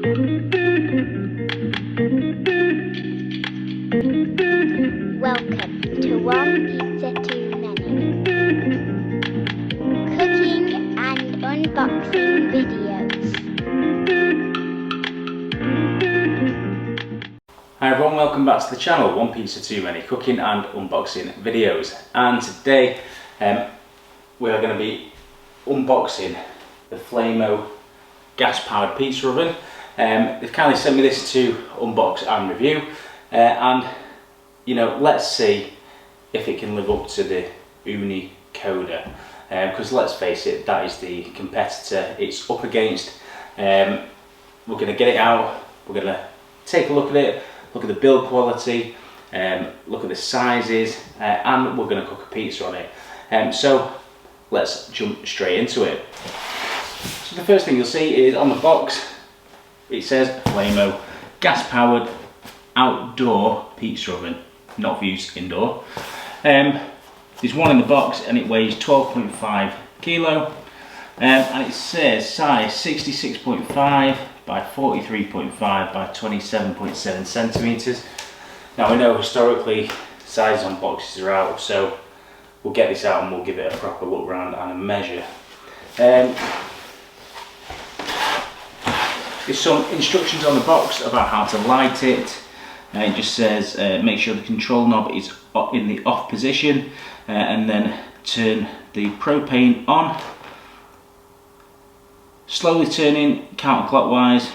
Welcome to One Pizza Too Many cooking and unboxing videos. Hi everyone, welcome back to the channel, One Pizza Too Many cooking and unboxing videos. And today we are going to be unboxing the Flamo gas powered pizza oven. They've kindly sent me this to unbox and review, and you know, let's see if it can live up to the Ooni Koda, because let's face it, that is the competitor it's up against. We're going to get it out, we're going to take a look at it, look at the build quality, look at the sizes, and we're going to cook a pizza on it. So let's jump straight into it. So the first thing you'll see is on the box it says Flamo gas powered outdoor pizza oven, not for use indoor. There's one in the box and it weighs 12.5 kilo, and it says size 66.5 by 43.5 by 27.7 centimeters. Now we know historically sizes on boxes are out, so we'll get this out and we'll give it a proper look round and a measure. There's some instructions on the box about how to light it. It just says make sure the control knob is in the off position, and then turn the propane on. Slowly turning counterclockwise,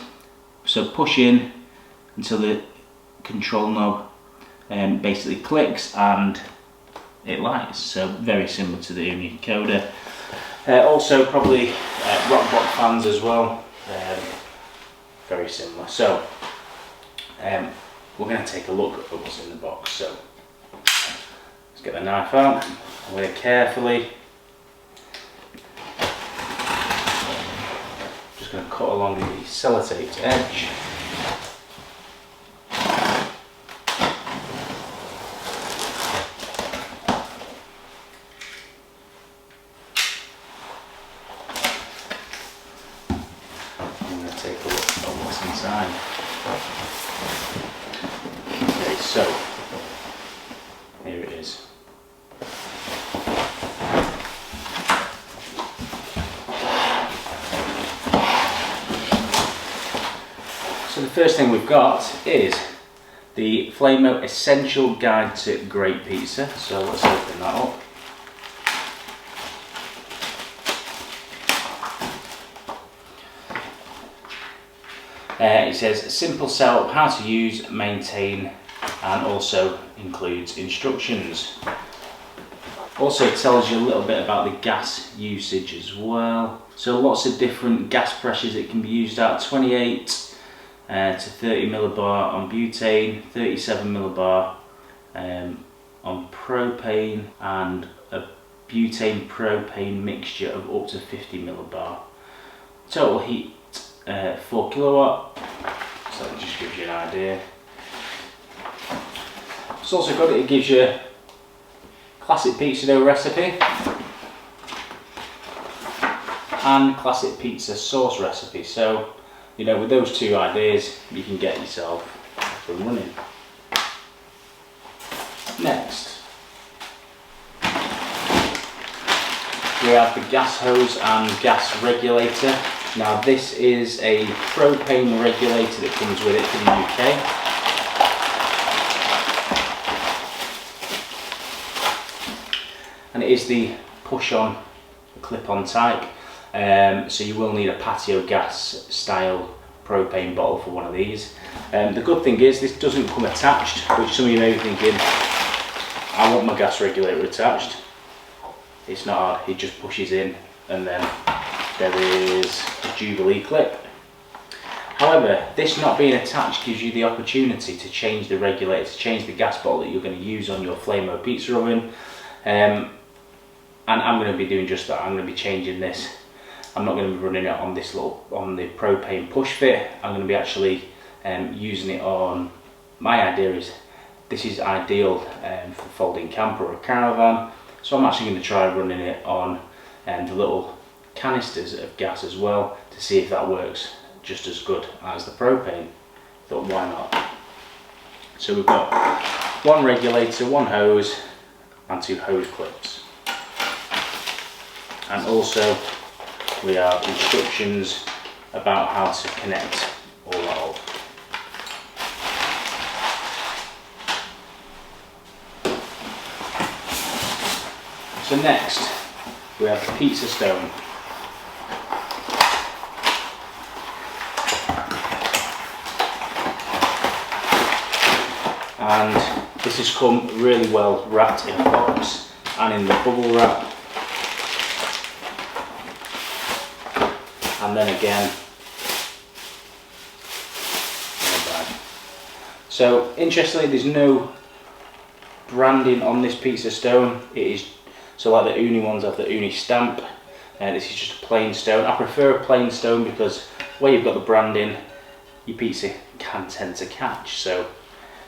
so push in until the control knob basically clicks and it lights. So very similar to the Ooni Koda. Also probably Roccbox fans as well. Very similar. So we're going to take a look at what's in the box. So let's get the knife out. I'm going to carefully going to cut along the sellotaped edge. I'm going to take a look at what's inside. Okay, so here it is. So the first thing we've got is the Flamo Essential Guide to Great Pizza. So let's open that up. It says simple setup, how to use, maintain, and also includes instructions. Also tells you a little bit about the gas usage as well. So lots of different gas pressures it can be used at: 28 to 30 millibar on butane, 37 millibar on propane, and a butane propane mixture of up to 50 millibar. Total heat 4 kilowatt, so that just gives you an idea. It's also got it gives you classic pizza dough recipe and classic pizza sauce recipe. So you know, with those two ideas, you can get yourself up and running. Next, we have the gas hose and gas regulator. Now this is a propane regulator that comes with it from the UK. And it is the push-on, clip-on type. So you will need a patio gas style propane bottle for one of these. The good thing is this doesn't come attached, which some of you may be thinking, I want my gas regulator attached. It's not hard, it just pushes in and then there is a Jubilee clip. However, this not being attached gives you the opportunity to change the regulator, to change the gas bottle that you're going to use on your Flamo pizza oven. And I'm going to be doing just that. I'm going to be changing this. I'm not going to be running it on this on the propane push fit. I'm going to be actually using it on, my idea is this is ideal for folding camper or a caravan. So I'm actually going to try running it on the little canisters of gas as well to see if that works just as good as the propane. Thought, why not? So we've got one regulator, one hose and 2 hose clips. And also we have instructions about how to connect all that up. So next we have the pizza stone. And this has come really well wrapped in a box and in the bubble wrap. And then again in a bag. So interestingly, there's no branding on this pizza stone. It is so like the Ooni ones have the Ooni stamp, and this is just a plain stone. I prefer a plain stone because where you've got the branding, your pizza can tend to catch. So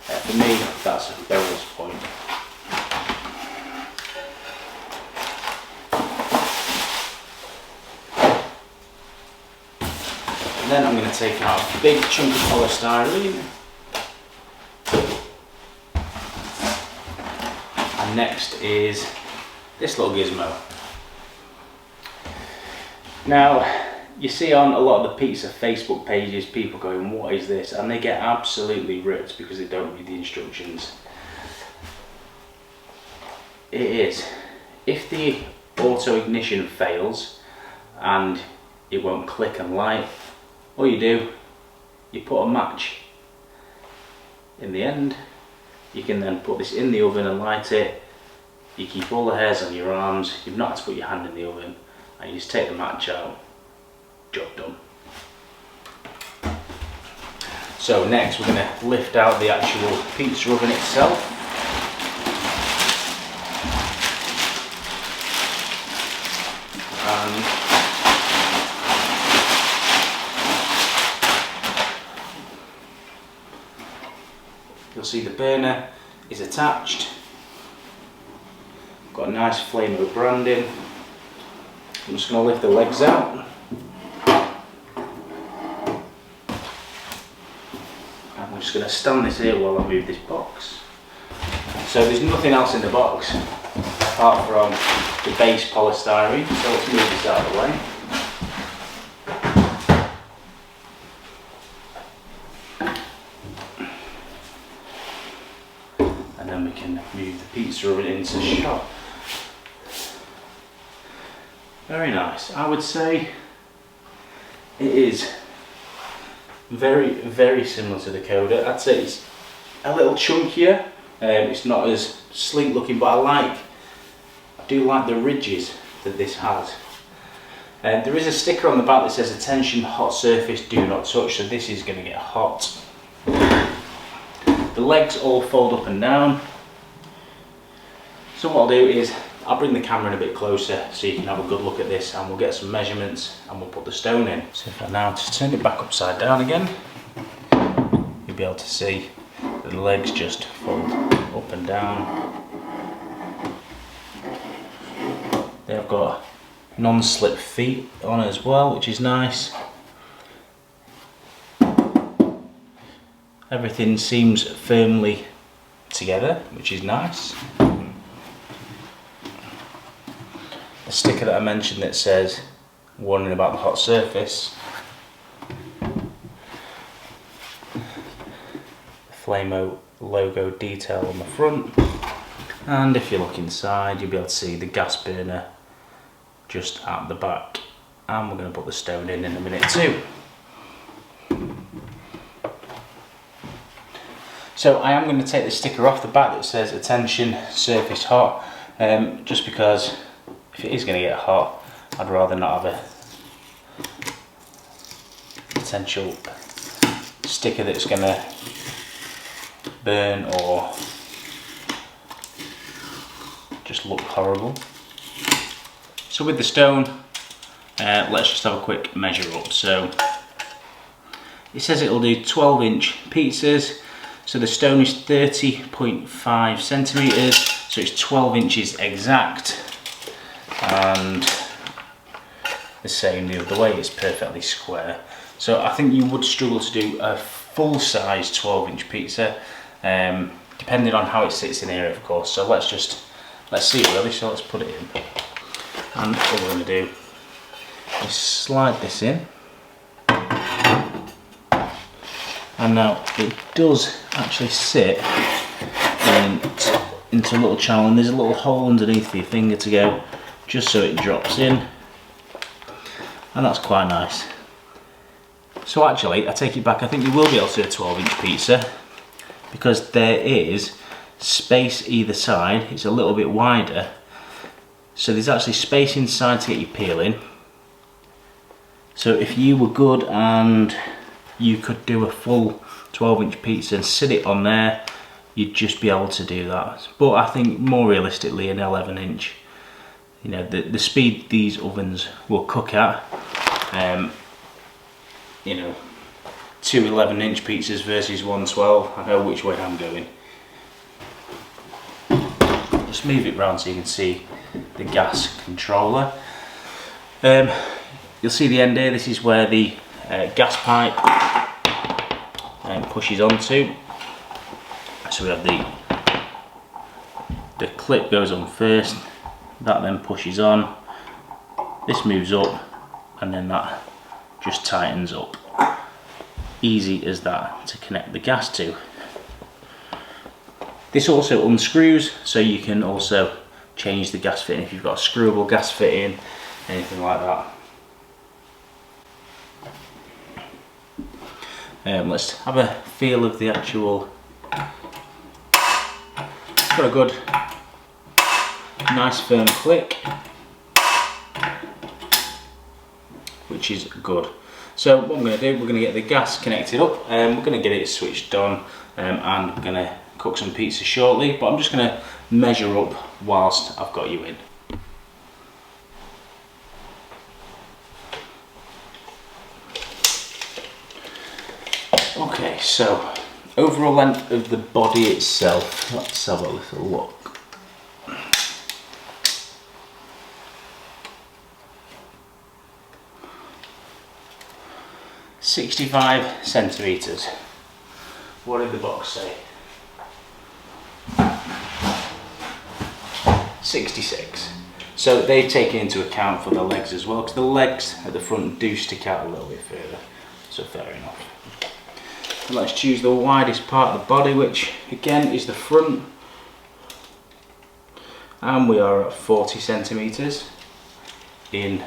for me, that's a bonus point. And then I'm going to take out a big chunk of polystyrene. And next is this little gizmo. Now, you see on a lot of the pizza Facebook pages people going, what is this? And they get absolutely ripped because they don't read the instructions. It is, if the auto ignition fails and it won't click and light, all you do, you put a match in the end. You can then put this in the oven and light it. You keep all the hairs on your arms, you've not had to put your hand in the oven, and you just take the match out. Job done. So next we're going to lift out the actual pizza oven itself. And you'll see the burner is attached. Got a nice Flameo branding. I'm just going to lift the legs out. I'm just going to stand this here while I move this box. So there's nothing else in the box apart from the base polystyrene, so let's move this out of the way. And then we can move the pizza oven into shot. Very nice. I would say it is very, very similar to the Koda. I'd say it's a little chunkier. It's not as sleek looking, but I do like the ridges that this has. There is a sticker on the back that says attention, hot surface, do not touch, so this is going to get hot. The legs all fold up and down. So what I'll do is I'll bring the camera in a bit closer so you can have a good look at this, and we'll get some measurements and we'll put the stone in. So if I now just turn it back upside down again, you'll be able to see that the legs just fold up and down. They've got non-slip feet on as well, which is nice. Everything seems firmly together, which is nice. The sticker that I mentioned that says warning about the hot surface. The Flameo logo detail on the front. And if you look inside, you'll be able to see the gas burner just at the back. And we're going to put the stone in a minute too. So I am going to take the sticker off the back that says attention, surface hot, just because if it is going to get hot, I'd rather not have a potential sticker that's going to burn or just look horrible. So with the stone, let's just have a quick measure up. So it says it will do 12-inch pizzas. So the stone is 30.5 centimeters, so it's 12 inches exact. And the same the other way, it's perfectly square. So I think you would struggle to do a full-size 12-inch pizza, depending on how it sits in here, of course. So let's see really. So let's put it in, and what we're going to do is slide this in. And now it does actually sit into a little channel, and there's a little hole underneath for your finger to go, just so it drops in, and that's quite nice. So actually, I take it back, I think you will be able to do a 12-inch pizza, because there is space either side. It's a little bit wider, so there's actually space inside to get your peel in. So if you were good and you could do a full 12-inch pizza and sit it on there, you'd just be able to do that. But I think more realistically, an 11-inch, you know, the speed these ovens will cook at, you know, 2 11-inch pizzas versus 1 12, I know which way I'm going. Just move it round so you can see the gas controller. You'll see the end here. This is where the gas pipe pushes onto. So we have the clip goes on first, that then pushes on, this moves up, and then that just tightens up. Easy as that to connect the gas to. This also unscrews, so you can also change the gas fitting if you've got a screwable gas fitting, anything like that. Let's have a feel of the actual. It's got a good, nice firm click, which is good. So what I'm going to do, we're going to get the gas connected up, and we're going to get it switched on, and we're going to cook some pizza shortly, but I'm just going to measure up whilst I've got you in. Okay, so overall length of the body itself, let's have a little look. "65 centimetres. What did the box say? 66. So they've taken into account for the legs as well, because the legs at the front do stick out a little bit further, so fair enough. And let's choose the widest part of the body, which again is the front, and we are at 40 centimetres in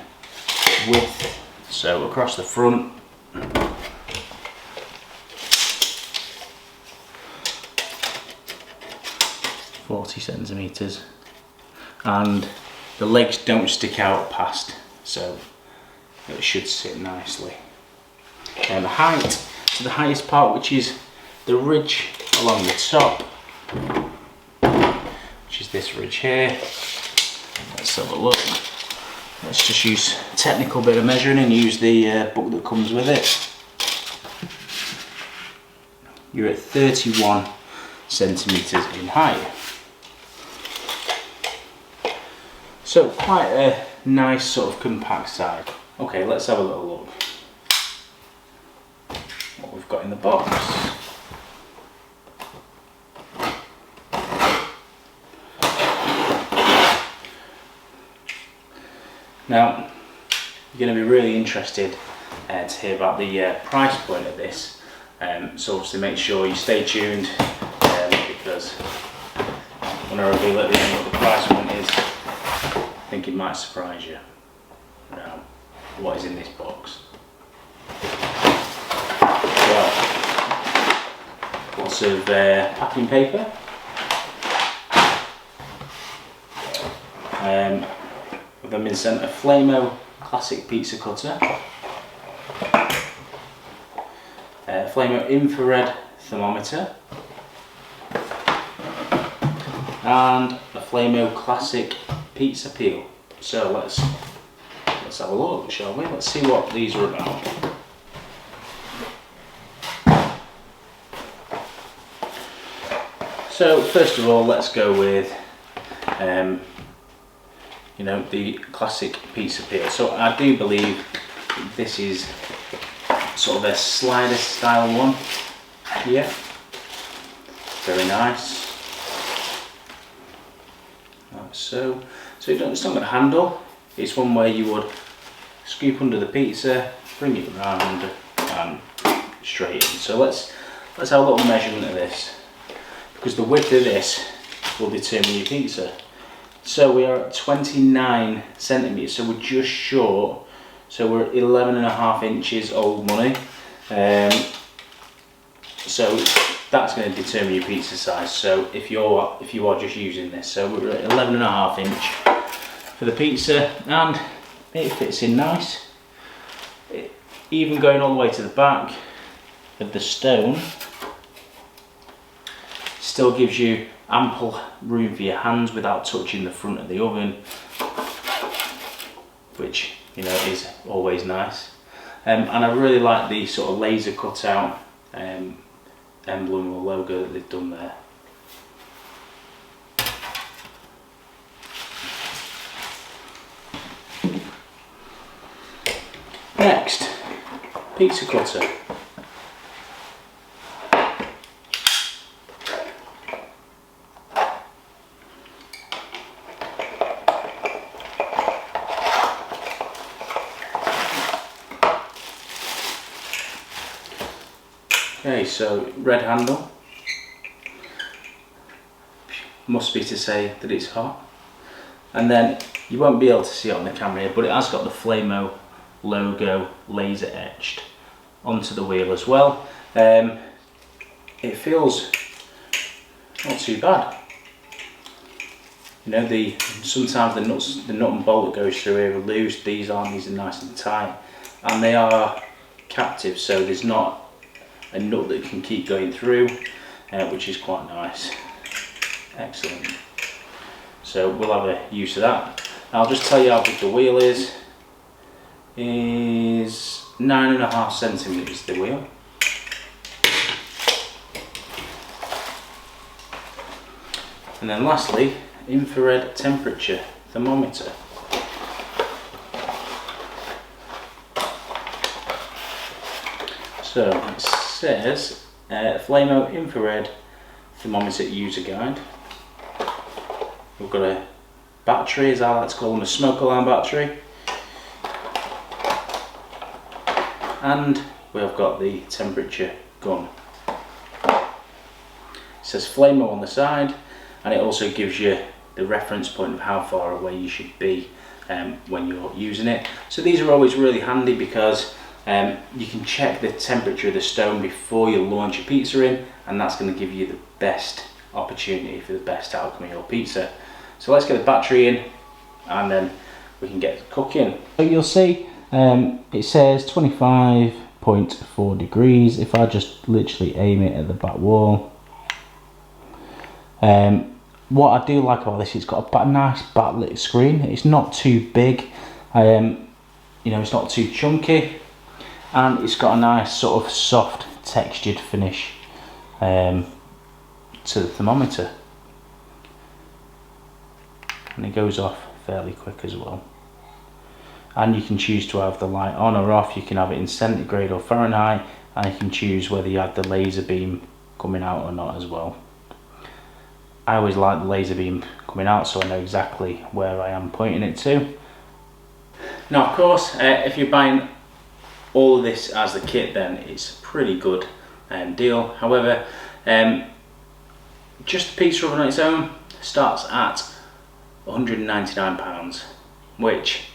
width. So across the front, centimetres, and the legs don't stick out past, so it should sit nicely. And the height, to the highest part, which is the ridge along the top, which is this ridge here. Let's have a look. Let's just use a technical bit of measuring and use the book that comes with it. You're at 31 centimetres in height. So quite a nice sort of compact size. Okay, let's have a little look what we've got in the box. Now, you're going to be really interested to hear about the price point of this, so obviously make sure you stay tuned, because when I reveal at the end what the price point is, I think it might surprise you. Now, what is in this box? Well, lots of packing paper. We've then been sent a Flamo classic pizza cutter, Flamo infrared thermometer, and a Flameo classic pizza peel. So let's have a look, shall we? Let's see what these are about. So first of all, let's go with you know, the classic pizza peel. So I do believe this is sort of a slider style one here. Very nice. Like so. So it's not got a handle. It's one where you would scoop under the pizza, bring it around and straight in. So let's have a little measurement of this, because the width of this will determine your pizza. So we are at 29 centimeters, so we're just short. So we're 11.5 inches old money. So that's going to determine your pizza size. So if you are just using this, so we're at 11.5 inch for the pizza, and it fits in nice. Even going all the way to the back of the stone, still gives you ample room for your hands without touching the front of the oven, which, you know, is always nice. And I really like the sort of laser cutout emblem or logo that they've done there. Next, pizza cutter. Okay, so red handle. Must be to say that it's hot. And then you won't be able to see it on the camera here, but it has got the Flameo logo laser etched onto the wheel as well. It feels not too bad. You know, sometimes the nut and bolt that goes through here are loose. These aren't. These are nice and tight, and they are captive, so there's not a nut that can keep going through, which is quite nice. Excellent. So we'll have a use of that. I'll just tell you how big the wheel is. Is 9.5 centimeters the wheel. And then lastly, infrared temperature thermometer. So it says Flameo infrared thermometer user guide. We've got a battery, as I like to call them, a smoke alarm battery. And we have got the temperature gun. It says Flamo on the side, and it also gives you the reference point of how far away you should be when you're using it. So these are always really handy because you can check the temperature of the stone before you launch your pizza in, and that's going to give you the best opportunity for the best outcome of your pizza. So let's get the battery in and then we can get cooking. So you'll see it says 25.4 degrees. If I just literally aim it at the back wall. What I do like about this, it's got a nice backlit screen. It's not too big, you know, it's not too chunky, and it's got a nice sort of soft textured finish to the thermometer, and it goes off fairly quick as well. And you can choose to have the light on or off. You can have it in centigrade or Fahrenheit, and you can choose whether you have the laser beam coming out or not as well. I always like the laser beam coming out so I know exactly where I am pointing it to. Now, of course, if you're buying all of this as the kit, then it's a pretty good deal. However, just the pizza oven on its own starts at £199, which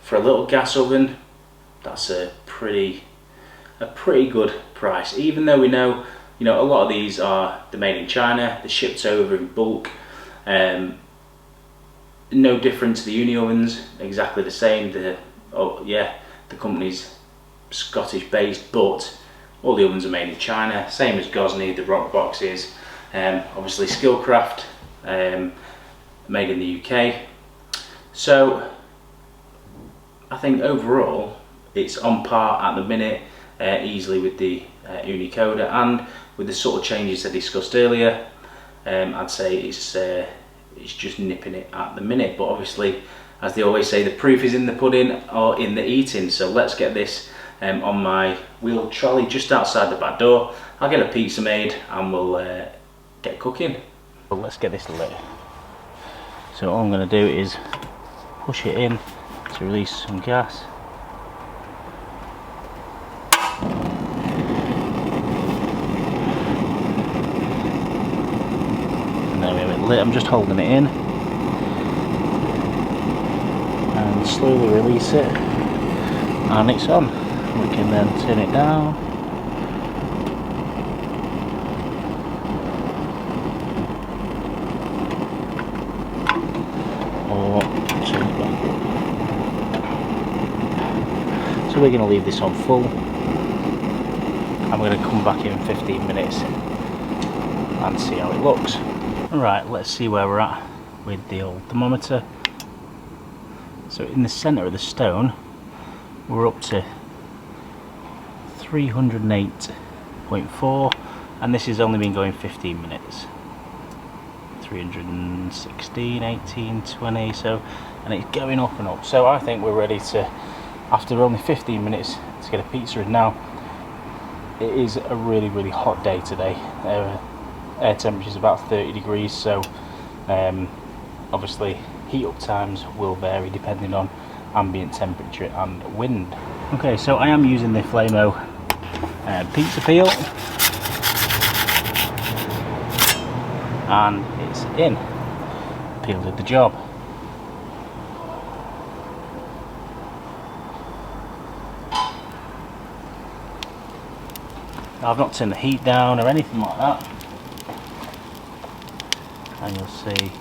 for a little gas oven, that's a pretty good price. Even though we know, you know, a lot of these are made in China, they're shipped over in bulk. No different to the Ooni ovens, exactly the same. The company's Scottish based, but all the ovens are made in China, same as Gozney, the Roccbox is. Obviously Skillcraft, made in the UK. So I think overall it's on par at the minute, easily with the Ooni Koda, and with the sort of changes I discussed earlier, I'd say it's just nipping it at the minute. But obviously, as they always say, the proof is in the pudding or in the eating. So let's get this on my wheeled trolley just outside the back door. I'll get a pizza made and we'll get cooking. Well, let's get this lit. So all I'm going to do is push it in to release some gas. And there we have it lit. I'm just holding it in and slowly release it, and it's on. We can then turn it down. Or turn it back up. So we're going to leave this on full, and we're going to come back in 15 minutes and see how it looks. Alright, let's see where we're at with the old thermometer. So in the centre of the stone we're up to 308.4, and this has only been going 15 minutes. 316, 18, 20, so, and it's going up and up. So I think we're ready to, after only 15 minutes, to get a pizza in. Now it is a really hot day today. Air temperature is about 30 degrees, so obviously heat up times will vary depending on ambient temperature and wind. Okay, so I am using the Flamo pizza peel, and it's in. Peel did the job. Now, I've not turned the heat down or anything like that, and you'll see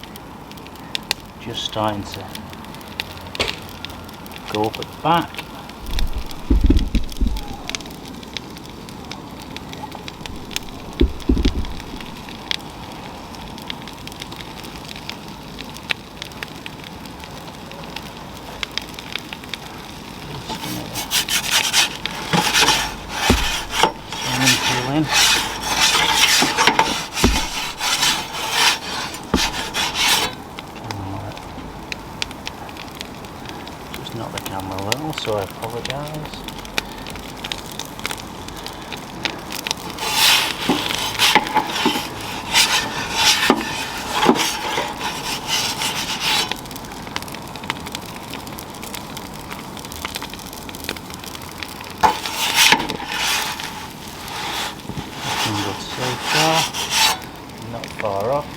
just starting to go up at the back. Just knocked the camera a little, so I apologise. Looking good so far, not far off.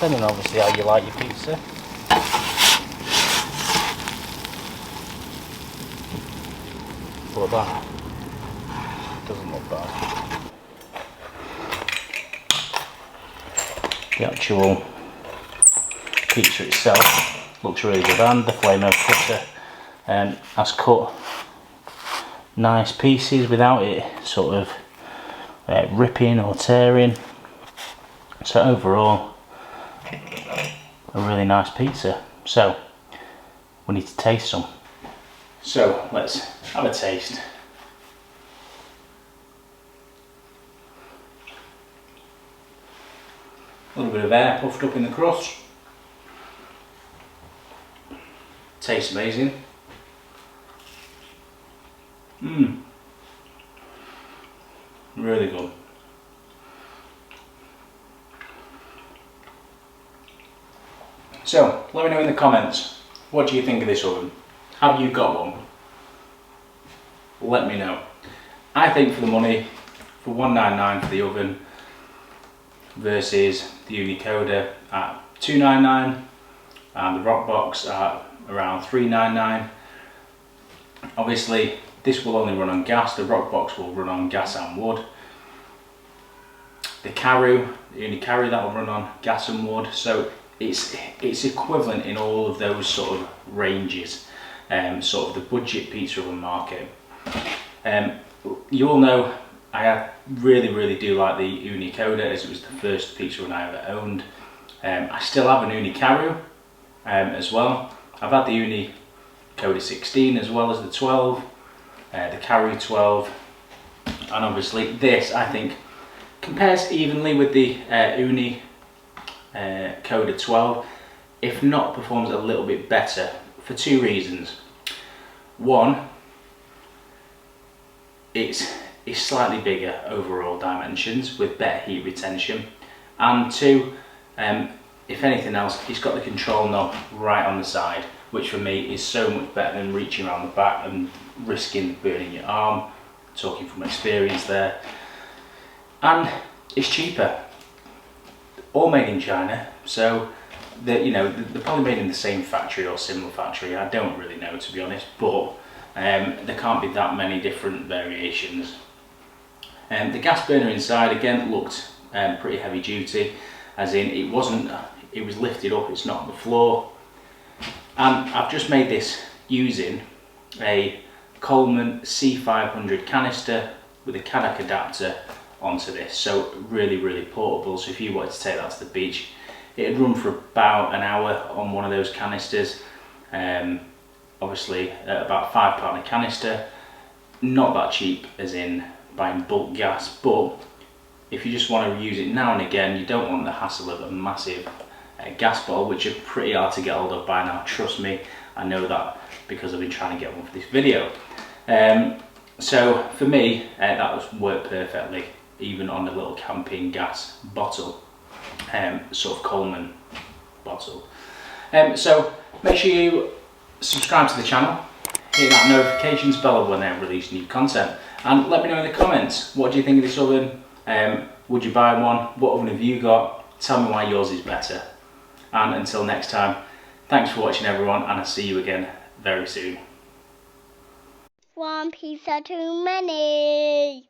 Depending obviously how you like your pizza. But that doesn't look bad. The actual pizza itself looks really good, and the Flamo cutter has cut nice pieces without it sort of ripping or tearing. So overall, a really nice pizza. So we need to taste some. So let's have a taste. A little bit of air puffed up in the crust. Tastes amazing. Really good. So, let me know in the comments, what do you think of this oven? Have you got one? Let me know. I think for the money, for $199 for the oven versus the Ooni Koda at $299 and the Roccbox at around $399. Obviously this will only run on gas, the Roccbox will run on gas and wood. The Karu, the Ooni Karu, that will run on gas and wood, so it's equivalent in all of those sort of ranges, sort of the budget pizza oven market. You all know I really do like the Ooni Koda, as it was the first pizza oven I ever owned. I still have an Ooni Karu as well. I've had the Ooni Koda 16 as well as the 12, the Karu 12, and obviously this, I think, compares evenly with the Ooni Koda 12, if not performs a little bit better, for two reasons. One, it's slightly bigger overall dimensions with better heat retention, and two, if anything else, it's got the control knob right on the side, which for me is so much better than reaching around the back and risking burning your arm, talking from experience there. And it's cheaper, all made in China, so they're probably made in the same factory or similar factory. I don't really know, to be honest, but there can't be that many different variations. The gas burner inside again looked pretty heavy duty, as in it was lifted up, it's not on the floor. And I've just made this using a Coleman C500 canister with a Canuck adapter onto this, so really portable. So if you wanted to take that to the beach, it'd run for about an hour on one of those canisters. Obviously at about £5 a canister, not that cheap as in buying bulk gas, but if you just want to use it now and again, you don't want the hassle of a massive gas bottle, which are pretty hard to get hold of by now, trust me. I know that because I've been trying to get one for this video. So for me, that was worked perfectly, even on a little camping gas bottle, sort of Coleman bottle. So make sure you subscribe to the channel, hit that notifications bell when I release new content, and let me know in the comments, what do you think of this oven? Would you buy one? What oven have you got? Tell me why yours is better. And until next time, thanks for watching everyone, and I'll see you again very soon. One pizza too many.